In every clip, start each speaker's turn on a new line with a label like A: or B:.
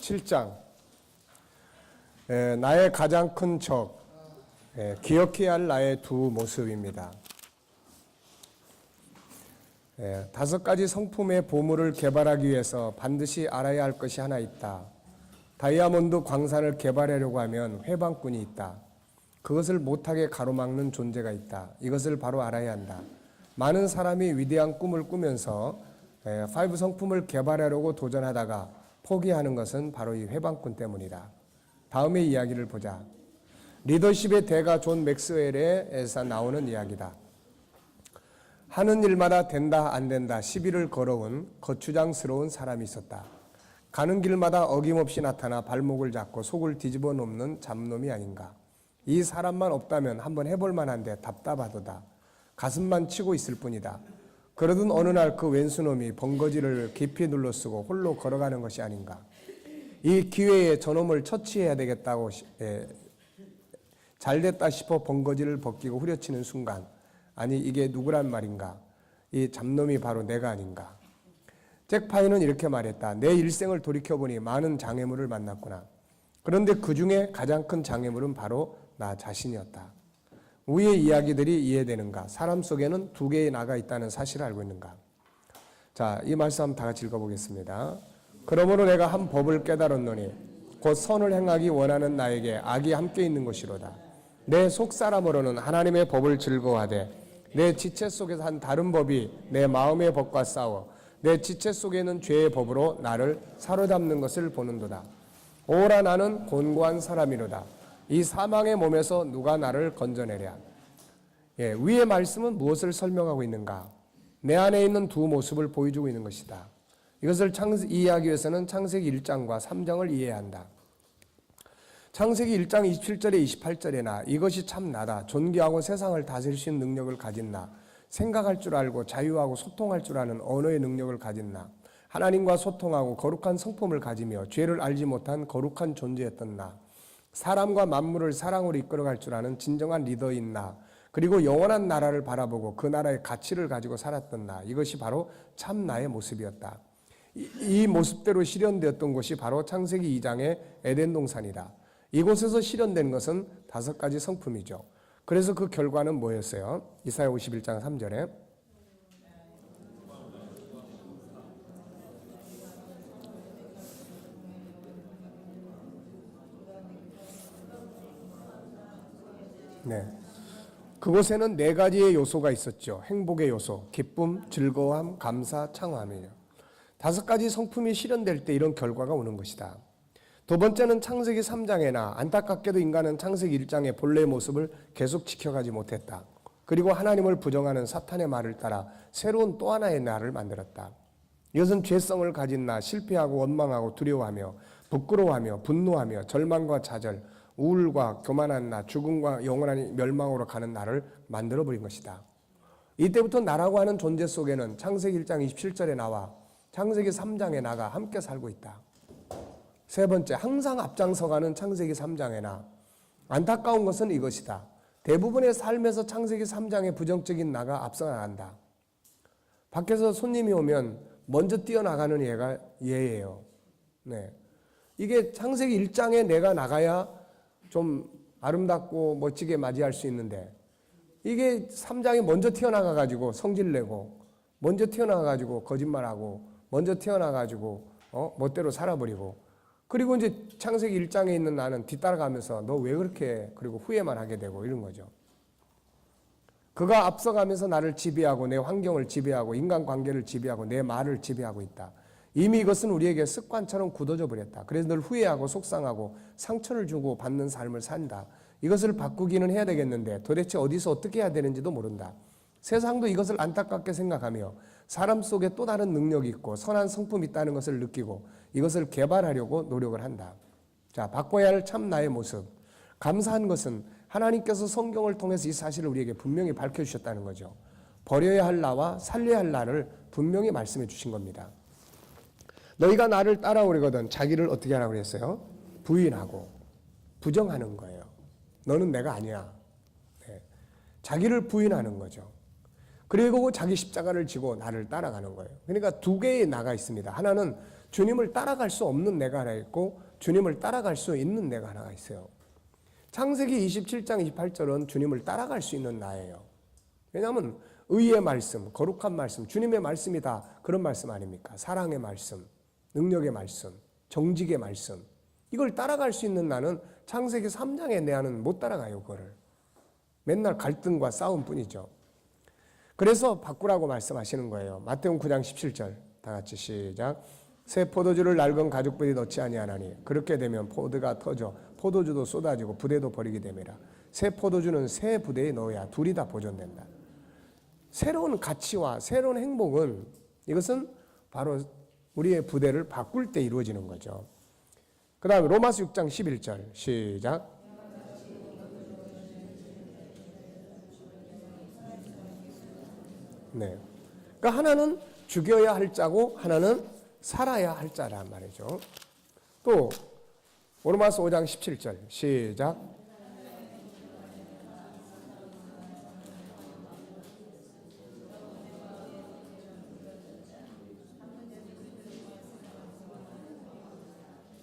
A: 27장 나의 가장 큰 적, 기억해야 할 나의 두 모습입니다. 5가지 성품의 보물을 개발하기 위해서 반드시 알아야 할 것이 하나 있다. 다이아몬드 광산을 개발하려고 하면 회방꾼이 있다. 그것을 못하게 가로막는 존재가 있다. 이것을 바로 알아야 한다. 많은 사람이 위대한 꿈을 꾸면서 5 성품을 개발하려고 도전하다가 포기하는 것은 바로 이 회방꾼 때문이다. 다음의 이야기를 보자. 리더십의 대가 존 맥스웰에서 나오는 이야기다. 하는 일마다 된다 안 된다 시비를 걸어온 거추장스러운 사람이 있었다. 가는 길마다 어김없이 나타나 발목을 잡고 속을 뒤집어 놓는 잡놈이 아닌가. 이 사람만 없다면 한번 해볼 만한데 답답하도다. 가슴만 치고 있을 뿐이다. 그러던 어느 날 그 왼수놈이 번거지를 깊이 눌러쓰고 홀로 걸어가는 것이 아닌가. 이 기회에 저놈을 처치해야 되겠다고 잘됐다 싶어 번거지를 벗기고 후려치는 순간, 아니 이게 누구란 말인가. 이 잡놈이 바로 내가 아닌가. 잭 파이는 이렇게 말했다. 내 일생을 돌이켜보니 많은 장애물을 만났구나. 그런데 그 중에 가장 큰 장애물은 바로 나 자신이었다. 위의 이야기들이 이해되는가? 사람 속에는 2개의 나가 있다는 사실을 알고 있는가? 자, 이 말씀 한번 다 같이 읽어보겠습니다. 그러므로 내가 한 법을 깨달았노니 곧 선을 행하기 원하는 나에게 악이 함께 있는 것이로다. 내 속사람으로는 하나님의 법을 즐거워하되 내 지체 속에서 한 다른 법이 내 마음의 법과 싸워 내 지체 속에 있는 죄의 법으로 나를 사로잡는 것을 보는도다. 오라 나는 곤고한 사람이로다. 이 사망의 몸에서 누가 나를 건져내랴. 위의 말씀은 무엇을 설명하고 있는가? 내 안에 있는 두 모습을 보여주고 있는 것이다. 이것을 이해하기 위해서는 창세기 1장과 3장을 이해해야 한다. 창세기 1장 27절에 28절에 나 이것이 참 나다. 존귀하고 세상을 다스릴 수 있는 능력을 가진 나. 생각할 줄 알고 자유하고 소통할 줄 아는 언어의 능력을 가진 나. 하나님과 소통하고 거룩한 성품을 가지며 죄를 알지 못한 거룩한 존재였던 나. 사람과 만물을 사랑으로 이끌어갈 줄 아는 진정한 리더인 나. 그리고 영원한 나라를 바라보고 그 나라의 가치를 가지고 살았던 나. 이것이 바로 참 나의 모습이었다. 이 모습대로 실현되었던 곳이 바로 창세기 2장의 에덴 동산이다. 이곳에서 실현된 것은 5가지 성품이죠. 그래서 그 결과는 뭐였어요? 이사야 51장 3절에 그곳에는 4가지의 요소가 있었죠. 행복의 요소, 기쁨, 즐거움, 감사, 창조함이에요. 5가지 성품이 실현될 때 이런 결과가 오는 것이다. 두 번째는 창세기 3장에나 안타깝게도 인간은 창세기 1장의 본래의 모습을 계속 지켜가지 못했다. 그리고 하나님을 부정하는 사탄의 말을 따라 새로운 또 하나의 나를 만들었다. 이것은 죄성을 가진 나, 실패하고 원망하고 두려워하며 부끄러워하며 분노하며 절망과 좌절, 우울과 교만한 나, 죽음과 영원한 멸망으로 가는 나를 만들어버린 것이다. 이때부터 나라고 하는 존재 속에는 창세기 1장 27절에 나와 창세기 3장에 나가 함께 살고 있다. 세 번째, 항상 앞장서가는 창세기 3장에 나. 안타까운 것은 이것이다. 대부분의 삶에서 창세기 3장의 부정적인 나가 앞서 나간다. 밖에서 손님이 오면 먼저 뛰어나가는 얘가 얘예요. 이게 창세기 1장에 내가 나가야 좀 아름답고 멋지게 맞이할 수 있는데, 이게 3장에 먼저 튀어나가가지고 성질내고, 먼저 튀어나가가지고 거짓말하고, 먼저 튀어나가가지고 멋대로 살아버리고, 그리고 이제 창세기 1장에 있는 나는 뒤따라가면서 너 왜 그렇게, 그리고 후회만 하게 되고 이런 거죠. 그가 앞서가면서 나를 지배하고 내 환경을 지배하고 인간관계를 지배하고 내 말을 지배하고 있다. 이미 이것은 우리에게 습관처럼 굳어져 버렸다. 그래서 늘 후회하고 속상하고 상처를 주고 받는 삶을 산다. 이것을 바꾸기는 해야 되겠는데 도대체 어디서 어떻게 해야 되는지도 모른다. 세상도 이것을 안타깝게 생각하며 사람 속에 또 다른 능력이 있고 선한 성품이 있다는 것을 느끼고 이것을 개발하려고 노력을 한다. 자, 바꿔야 할 참 나의 모습. 감사한 것은 하나님께서 성경을 통해서 이 사실을 우리에게 분명히 밝혀주셨다는 거죠. 버려야 할 나와 살려야 할 나를 분명히 말씀해 주신 겁니다. 너희가 나를 따라오려거든 자기를 어떻게 하라고 그랬어요? 부인하고 부정하는 거예요. 너는 내가 아니야. 자기를 부인하는 거죠. 그리고 자기 십자가를 지고 나를 따라가는 거예요. 그러니까 두 개의 나가 있습니다. 하나는 주님을 따라갈 수 없는 내가 하나 있고 주님을 따라갈 수 있는 내가 하나가 있어요. 창세기 27장 28절은 주님을 따라갈 수 있는 나예요. 왜냐하면 의의 말씀, 거룩한 말씀, 주님의 말씀이다. 그런 말씀 아닙니까? 사랑의 말씀, 능력의 말씀, 정직의 말씀. 이걸 따라갈 수 있는 나는 창세기 3장의 내 안은 못 따라가요. 그거를. 맨날 갈등과 싸움뿐이죠. 그래서 바꾸라고 말씀하시는 거예요. 마태복음 9장 17절 다 같이 시작. 새 포도주를 낡은 가죽부대에 넣지 아니하나니 그렇게 되면 포도가 터져 포도주도 쏟아지고 부대도 버리게 됨이라. 새 포도주는 새 부대에 넣어야 둘이 다 보존된다. 새로운 가치와 새로운 행복은 이것은 바로 우리의 부대를 바꿀 때 이루어지는 거죠. 그 다음에 로마서 6장 11절 시작. 네. 그러니까 하나는 죽여야 할 자고 하나는 살아야 할 자란 말이죠. 또 로마서 5장 17절 시작.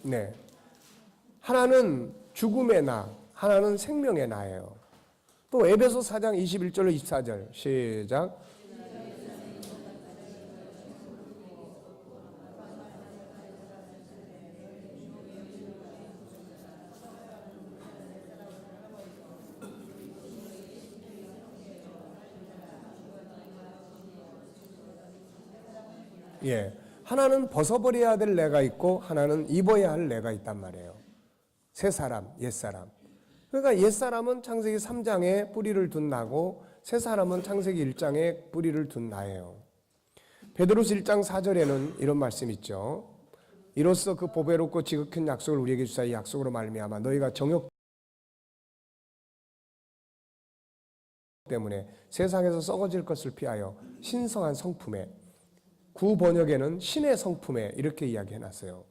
A: 네. 하나는 죽음의 나, 하나는 생명의 나예요. 또 에베소 4장 21절로 24절 시작. 예. 하나는 벗어버려야 될 내가 있고 하나는 입어야 할 내가 있단 말이에요. 새 사람, 옛 사람. 그러니까 옛 사람은 창세기 3장에 뿌리를 둔 나고 새 사람은 창세기 1장에 뿌리를 둔 나예요. 베드로서 1장 4절에는 이런 말씀 있죠. 이로써 그 보배롭고 지극한 약속을 우리에게 주사 이 약속으로 말미암아 너희가 정욕 때문에 세상에서 썩어질 것을 피하여 신성한 성품에 구 번역에는 신의 성품에 이렇게 이야기해놨어요.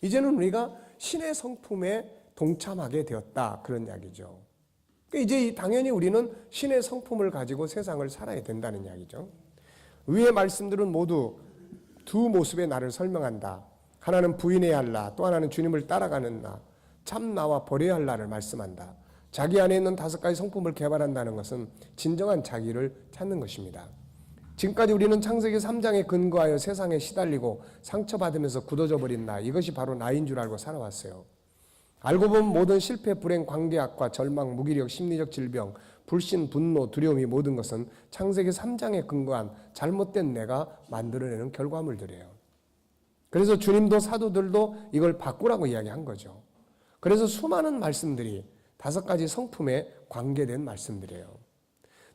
A: 이제는 우리가 신의 성품에 동참하게 되었다 그런 이야기죠. 그러니까 이제 당연히 우리는 신의 성품을 가지고 세상을 살아야 된다는 이야기죠. 위의 말씀들은 모두 두 모습의 나를 설명한다. 하나는 부인해야 할 나, 또 하나는 주님을 따라가는 나, 참 나와 버려야 할 나를 말씀한다. 자기 안에 있는 5가지 성품을 개발한다는 것은 진정한 자기를 찾는 것입니다. 지금까지 우리는 창세기 3장에 근거하여 세상에 시달리고 상처받으면서 굳어져 버린 나, 이것이 바로 나인 줄 알고 살아왔어요. 알고 보면 모든 실패, 불행, 관계 악화, 절망, 무기력, 심리적 질병, 불신, 분노, 두려움이 모든 것은 창세기 3장에 근거한 잘못된 내가 만들어내는 결과물들이에요. 그래서 주님도 사도들도 이걸 바꾸라고 이야기한 거죠. 그래서 수많은 말씀들이 5가지 성품에 관계된 말씀들이에요.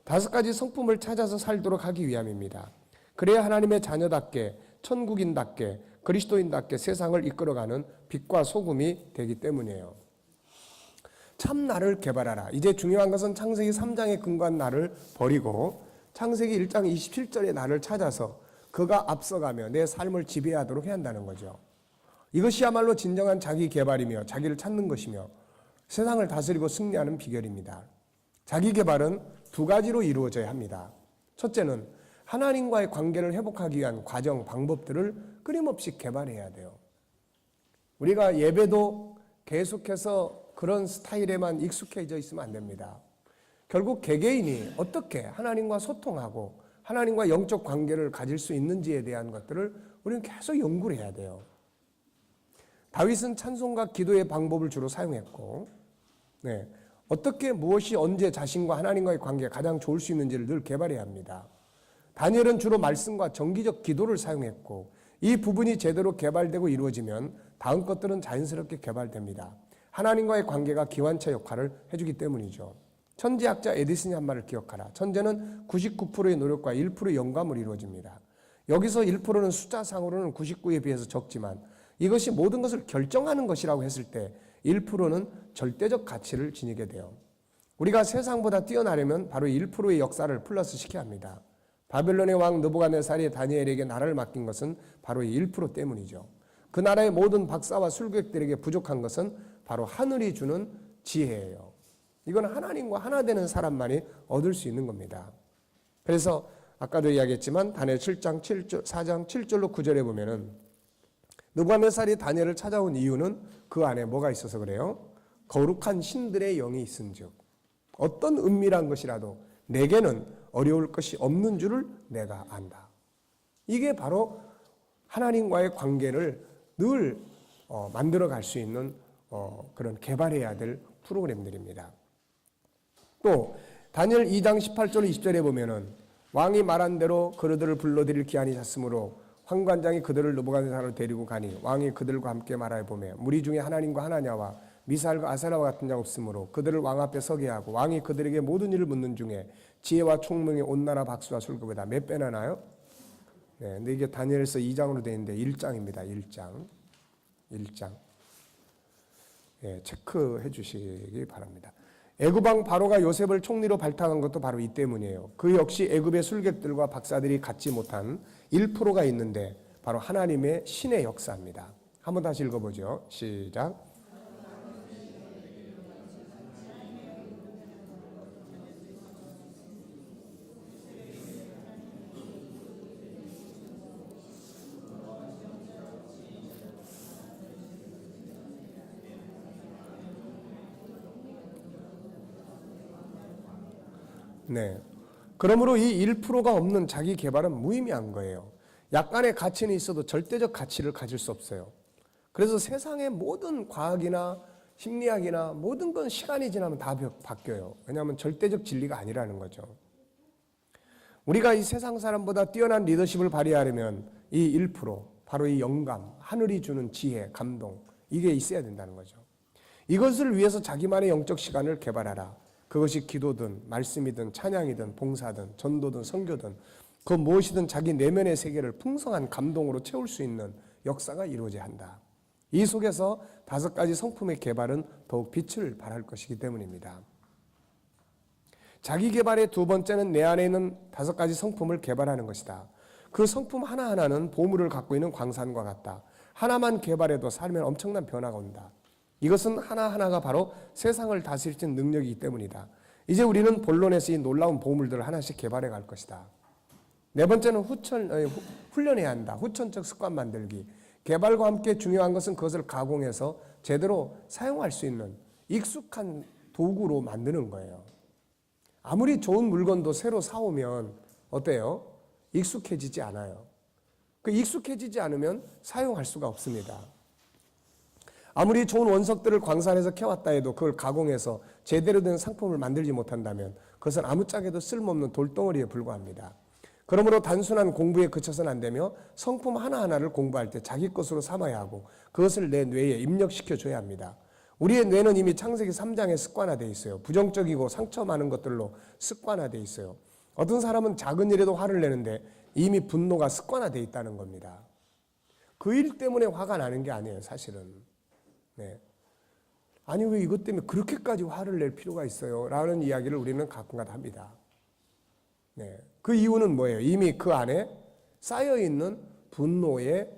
A: 5가지 성품을 찾아서 살도록 하기 위함입니다. 그래야 하나님의 자녀답게, 천국인답게, 그리스도인답게 세상을 이끌어가는 빛과 소금이 되기 때문이에요. 참 나를 개발하라. 이제 중요한 것은 창세기 3장에 근거한 나를 버리고 창세기 1장 27절의 나를 찾아서 그가 앞서가며 내 삶을 지배하도록 해야 한다는 거죠. 이것이야말로 진정한 자기 개발이며 자기를 찾는 것이며 세상을 다스리고 승리하는 비결입니다. 자기 개발은 2가지로 이루어져야 합니다. 첫째는 하나님과의 관계를 회복하기 위한 과정, 방법들을 끊임없이 개발해야 돼요. 우리가 예배도 계속해서 그런 스타일에만 익숙해져 있으면 안 됩니다. 결국 개개인이 어떻게 하나님과 소통하고 하나님과 영적 관계를 가질 수 있는지에 대한 것들을 우리는 계속 연구를 해야 돼요. 다윗은 찬송과 기도의 방법을 주로 사용했고, 어떻게 무엇이 언제 자신과 하나님과의 관계가 가장 좋을 수 있는지를 늘 개발해야 합니다. 다니엘은 주로 말씀과 정기적 기도를 사용했고 이 부분이 제대로 개발되고 이루어지면 다음 것들은 자연스럽게 개발됩니다. 하나님과의 관계가 기완차 역할을 해주기 때문이죠. 천재학자 에디슨이 한 말을 기억하라. 천재는 99%의 노력과 1%의 영감으로 이루어집니다. 여기서 1%는 숫자상으로는 99에 비해서 적지만 이것이 모든 것을 결정하는 것이라고 했을 때 1%는 절대적 가치를 지니게 돼요. 우리가 세상보다 뛰어나려면 바로 1%의 역사를 플러스 시켜야 합니다. 바벨론의 왕 느부갓네살이 다니엘에게 나라를 맡긴 것은 바로 이 1% 때문이죠. 그 나라의 모든 박사와 술객들에게 부족한 것은 바로 하늘이 주는 지혜예요. 이건 하나님과 하나 되는 사람만이 얻을 수 있는 겁니다. 그래서 아까도 이야기했지만 다니엘 7장 7절, 4장 7절로 9절에 보면은 느부갓네살이 다니엘을 찾아온 이유는 그 안에 뭐가 있어서 그래요? 거룩한 신들의 영이 있은즉 어떤 은밀한 것이라도 내게는 어려울 것이 없는 줄을 내가 안다. 이게 바로 하나님과의 관계를 늘 만들어갈 수 있는 그런 개발해야 될 프로그램들입니다. 또 다니엘 2장 18절 20절에 보면은 왕이 말한 대로 그들을 불러들일 기한이 찼으므로 환관장이 그들을 느부갓네살로 데리고 가니 왕이 그들과 함께 말하여 보매 무리 중에 하나님과 하나냐와 미사엘과 아세라와 같은 자 없으므로 그들을 왕 앞에 서게 하고 왕이 그들에게 모든 일을 묻는 중에 지혜와 총명의 온 나라 박수와 술급에다 몇 배나 나요? 네, 근데 이게 다니엘서 2장으로 되어 있는데 1장입니다. 1장. 예, 체크해 주시기 바랍니다. 애굽왕 바로가 요셉을 총리로 발탁한 것도 바로 이 때문이에요. 그 역시 애굽의 술객들과 박사들이 갖지 못한 1%가 있는데 바로 하나님의 신의 역사입니다. 한번 다시 읽어보죠. 시작. 네. 그러므로 이 1%가 없는 자기 개발은 무의미한 거예요. 약간의 가치는 있어도 절대적 가치를 가질 수 없어요. 그래서 세상의 모든 과학이나 심리학이나 모든 건 시간이 지나면 다 바뀌어요. 왜냐하면 절대적 진리가 아니라는 거죠. 우리가 이 세상 사람보다 뛰어난 리더십을 발휘하려면 이 1%, 바로 이 영감, 하늘이 주는 지혜, 감동, 이게 있어야 된다는 거죠. 이것을 위해서 자기만의 영적 시간을 개발하라. 그것이 기도든 말씀이든 찬양이든 봉사든 전도든 선교든 그 무엇이든 자기 내면의 세계를 풍성한 감동으로 채울 수 있는 역사가 이루어져야 한다. 이 속에서 5가지 성품의 개발은 더욱 빛을 발할 것이기 때문입니다. 자기 개발의 두 번째는 내 안에 있는 5가지 성품을 개발하는 것이다. 그 성품 하나하나는 보물을 갖고 있는 광산과 같다. 하나만 개발해도 삶에 엄청난 변화가 온다. 이것은 하나하나가 바로 세상을 다스릴 수 있는 능력이기 때문이다. 이제 우리는 본론에서 이 놀라운 보물들을 하나씩 개발해 갈 것이다. 네 번째는 훈련해야 한다. 후천적 습관 만들기. 개발과 함께 중요한 것은 그것을 가공해서 제대로 사용할 수 있는 익숙한 도구로 만드는 거예요. 아무리 좋은 물건도 새로 사오면 어때요? 익숙해지지 않아요. 그 익숙해지지 않으면 사용할 수가 없습니다. 아무리 좋은 원석들을 광산에서 캐왔다 해도 그걸 가공해서 제대로 된 상품을 만들지 못한다면 그것은 아무짝에도 쓸모없는 돌덩어리에 불과합니다. 그러므로 단순한 공부에 그쳐서는 안 되며 성품 하나하나를 공부할 때 자기 것으로 삼아야 하고 그것을 내 뇌에 입력시켜줘야 합니다. 우리의 뇌는 이미 창세기 3장에 습관화되어 있어요. 부정적이고 상처 많은 것들로 습관화되어 있어요. 어떤 사람은 작은 일에도 화를 내는데 이미 분노가 습관화되어 있다는 겁니다. 그 일 때문에 화가 나는 게 아니에요, 사실은. 네. 아니 왜 이것 때문에 그렇게까지 화를 낼 필요가 있어요? 라는 이야기를 우리는 가끔가다 합니다. 네. 그 이유는 뭐예요? 이미 그 안에 쌓여있는 분노에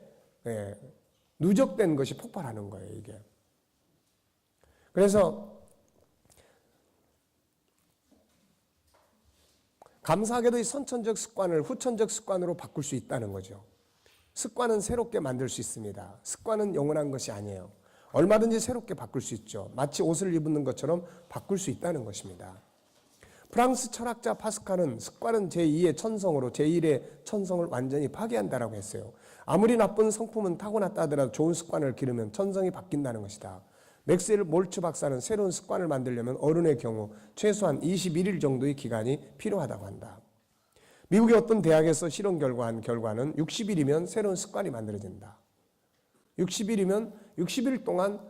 A: 누적된 것이 폭발하는 거예요, 이게. 그래서 감사하게도 이 선천적 습관을 후천적 습관으로 바꿀 수 있다는 거죠. 습관은 새롭게 만들 수 있습니다. 습관은 영원한 것이 아니에요. 얼마든지 새롭게 바꿀 수 있죠. 마치 옷을 입는 것처럼 바꿀 수 있다는 것입니다. 프랑스 철학자 파스칼은 습관은 제2의 천성으로 제1의 천성을 완전히 파괴한다라고 했어요. 아무리 나쁜 성품은 타고났다 하더라도 좋은 습관을 기르면 천성이 바뀐다는 것이다. 맥스웰 몰츠 박사는 새로운 습관을 만들려면 어른의 경우 최소한 21일 정도의 기간이 필요하다고 한다. 미국의 어떤 대학에서 실험 결과한 결과는 60일이면 새로운 습관이 만들어진다. 60일이면 60일 동안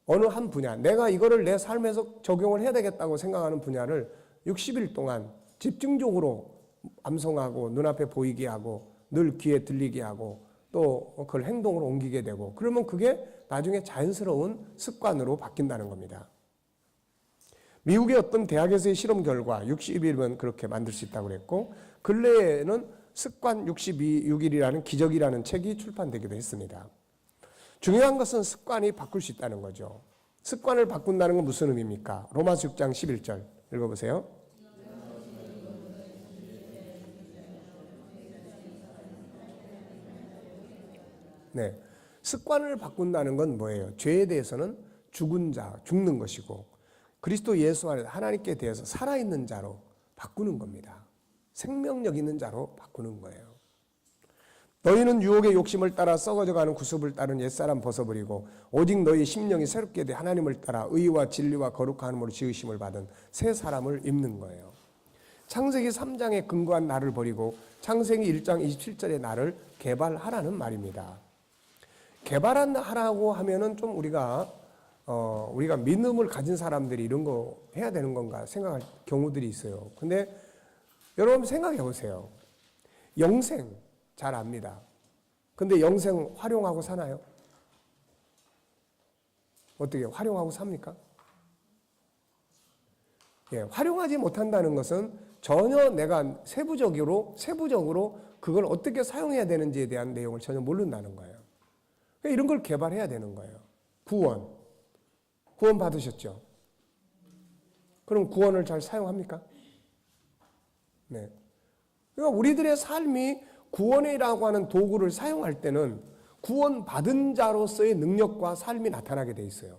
A: 어느 한 분야, 내가 이거를 내 삶에서 적용을 해야 되겠다고 생각하는 분야를 60일 동안 집중적으로 암송하고 눈앞에 보이게 하고 늘 귀에 들리게 하고 또 그걸 행동으로 옮기게 되고 그러면 그게 나중에 자연스러운 습관으로 바뀐다는 겁니다. 미국의 어떤 대학에서의 실험 결과 60일이면 그렇게 만들 수 있다고 그랬고 근래에는 습관 6일이라는 기적이라는 책이 출판되기도 했습니다. 중요한 것은 습관이 바꿀 수 있다는 거죠. 습관을 바꾼다는 건 무슨 의미입니까? 로마서 6장 11절 읽어보세요. 네. 습관을 바꾼다는 건 뭐예요? 죄에 대해서는 죽은 자, 죽는 것이고 그리스도 예수 안에서 하나님께 대해서 살아있는 자로 바꾸는 겁니다. 생명력 있는 자로 바꾸는 거예요. 너희는 유혹의 욕심을 따라 썩어져가는 구습을 따른 옛사람 벗어버리고 오직 너희 심령이 새롭게 돼 하나님을 따라 의와 진리와 거룩함으로 지으심을 받은 새 사람을 입는 거예요. 창세기 3장에 근거한 나를 버리고 창세기 1장 27절의 나를 개발하라는 말입니다. 개발하라고 하면은 좀 우리가 믿음을 가진 사람들이 이런 거 해야 되는 건가 생각할 경우들이 있어요. 근데 여러분 생각해 보세요. 영생 잘 압니다. 근데 영생 활용하고 사나요? 어떻게 활용하고 삽니까? 예, 활용하지 못한다는 것은 전혀 내가 세부적으로 그걸 어떻게 사용해야 되는지에 대한 내용을 전혀 모른다는 거예요. 그러니까 이런 걸 개발해야 되는 거예요. 구원 받으셨죠? 그럼 구원을 잘 사용합니까? 네. 그러니까 우리들의 삶이 구원이라고 하는 도구를 사용할 때는 구원받은 자로서의 능력과 삶이 나타나게 돼 있어요.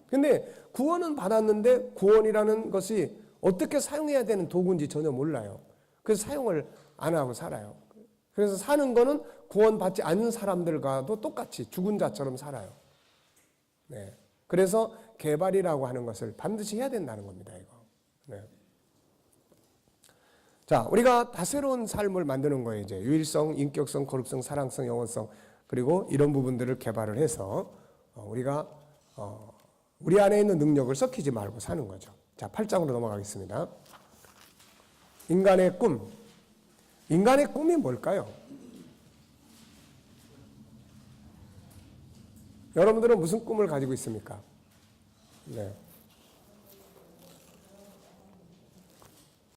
A: 근데 구원은 받았는데 구원이라는 것이 어떻게 사용해야 되는 도구인지 전혀 몰라요. 그래서 사용을 안 하고 살아요. 그래서 사는 거는 구원받지 않은 사람들과도 똑같이 죽은 자처럼 살아요. 네. 그래서 개발이라고 하는 것을 반드시 해야 된다는 겁니다, 이거. 네. 자, 우리가 다새로운 삶을 만드는 거예요, 이제. 유일성, 인격성, 거룩성, 사랑성, 영원성, 그리고 이런 부분들을 개발을 해서 우리가 우리 안에 있는 능력을 썩히지 말고 사는 거죠. 자, 8장으로 넘어가겠습니다. 인간의 꿈. 인간의 꿈이 뭘까요? 여러분들은 무슨 꿈을 가지고 있습니까? 네.